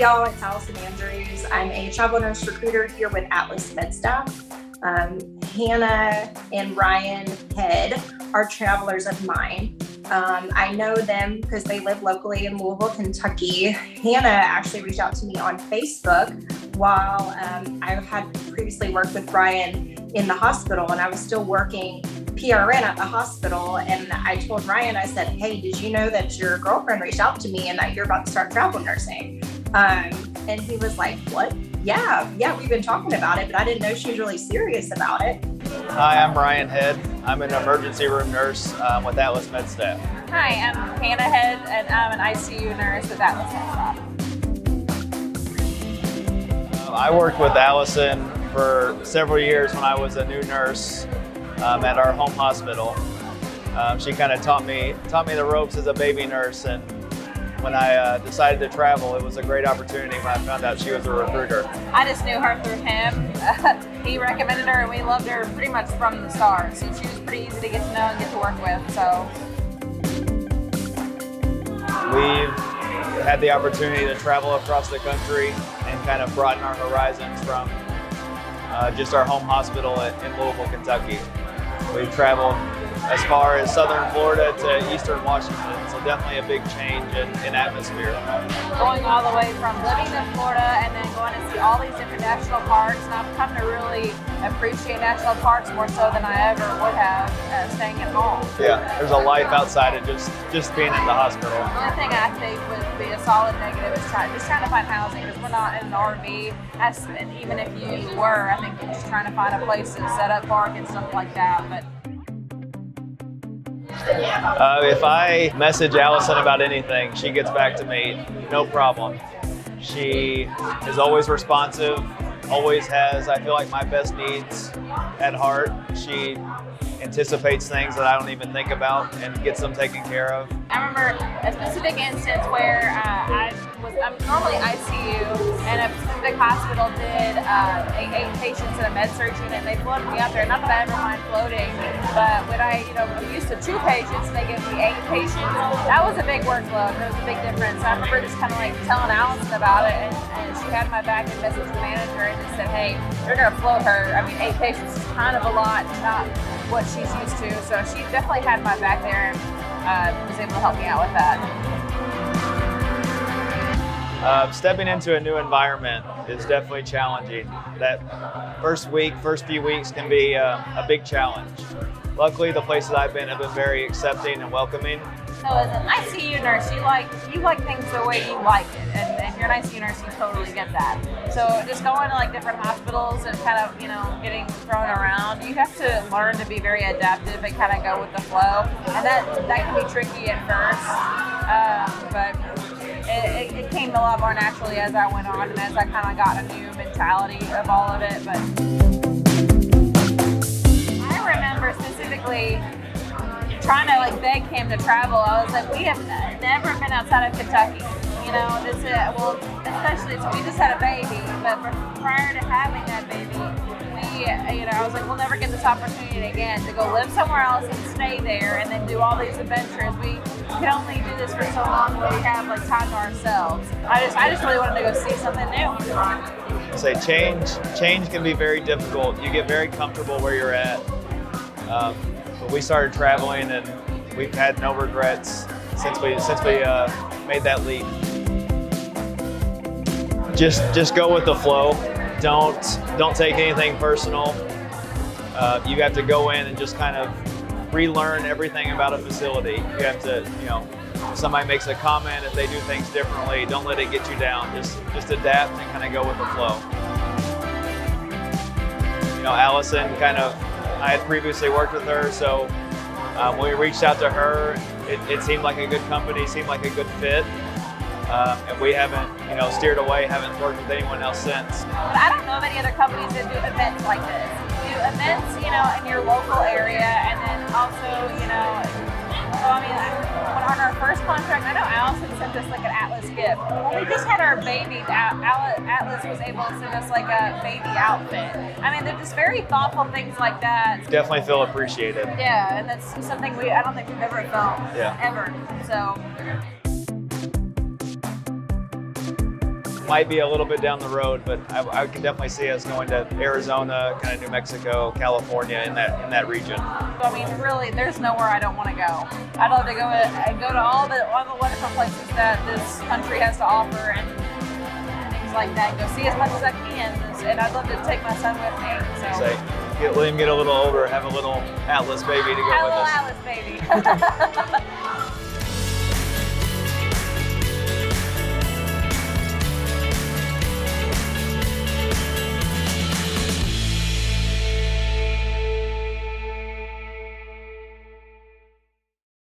y'all, it's Allison. I'm a travel nurse recruiter here with MedStaff. Hannah and Ryan Head are travelers of mine. I know them because they live locally in Louisville, Kentucky. Hannah actually reached out to me on Facebook while I had previously worked with Ryan in the hospital, and I was still working PRN at the hospital. And I told Ryan, I said, hey, did you know that your girlfriend reached out to me and that you're about to start travel nursing? And he was like, what? Yeah, we've been talking about it, but I didn't know she was really serious about it. Hi, I'm Ryan Head. I'm an emergency room nurse with Allison MedStaff. Hi, I'm Hannah Head, and I'm an ICU nurse with Allison MedStaff. I worked with Allison for several years when I was a new nurse at our home hospital. She kind of taught me the ropes as a baby nurse, and when I decided to travel, it was a great opportunity when I found out she was a recruiter. I just knew her through him. He recommended her, and we loved her pretty much from the start. So she was pretty easy to get to know and get to work with. So we've had the opportunity to travel across the country and kind of broaden our horizons from just our home hospital in Louisville, Kentucky. We've traveled as far as southern Florida to eastern Washington, so definitely a big change in atmosphere. Going all the way from living in Florida and then going to see all these different national parks, and I've come to really appreciate national parks more so than I ever would have staying at home. Yeah, there's a life outside of just being in the hospital. The only thing I think would be a solid negative is trying to find housing, because we're not in an RV. And even if you were, I think you're just trying to find a place to set up park and stuff like that. But if I message Allison about anything, she gets back to me, no problem. She is always responsive, always has, I feel like, my best needs at heart. She anticipates things that I don't even think about and gets them taken care of. I remember a specific instance where I'm normally ICU, and a specific hospital did 8 patients in a med-surg unit, and they floated me up there. Not that I ever mind floating, but when I'm used to 2 patients, and they give me 8 patients, that was a big workload. There was a big difference. I remember just kind of like telling Allison about it, and she had my back and messaged the manager and just said, hey, you're going to float her. I mean, 8 patients is kind of a lot, not what she's used to. So she definitely had my back there and was able to help me out with that. Stepping into a new environment is definitely challenging. That first few weeks can be a big challenge. Luckily, the places I've been have been very accepting and welcoming. So as an ICU nurse, you like things the way you like it, and if you're an ICU nurse, you totally get that. So just going to like different hospitals and kind of getting thrown around, you have to learn to be very adaptive and kind of go with the flow, and that can be tricky at first, but it came a lot more naturally as I went on and as I kind of got a new mentality of all of it. But I remember specifically trying to beg him to travel. I was like, we have never been outside of Kentucky. Especially so we just had a baby, but prior to having that baby, I was like, we'll never get this opportunity again to go live somewhere else and stay there and then do all these adventures. We can only do this for so long when we have time to ourselves. I just really wanted to go see something new. Say change can be very difficult. You get very comfortable where you're at. But we started traveling, and we've had no regrets since we made that leap. Just go with the flow. Don't take anything personal. You have to go in and just kind of relearn everything about a facility. You have to, if somebody makes a comment, if they do things differently, don't let it get you down. Just adapt and kind of go with the flow. Allison I had previously worked with her, so when we reached out to her, it seemed like a good company, seemed like a good fit. And we haven't, steered away, haven't worked with anyone else since. But I don't know of any other companies that do events like this. Do events, in your local area, and then also, on our first contract, I know Allison sent us an Atlas gift. When we just had our baby, Atlas was able to send us a baby outfit. They're just very thoughtful things like that. Definitely feel appreciated. Yeah, and that's something I don't think we've ever felt, ever. So. might be a little bit down the road, but I can definitely see us going to Arizona, kind of New Mexico, California, in that region. I mean, really, there's nowhere I don't want to go. I'd love to go to all the wonderful places that this country has to offer and things like that. Go see as much as I can, and I'd love to take my son with me. So. Let him get a little older, have a little Atlas baby to go with us. A little Alice baby.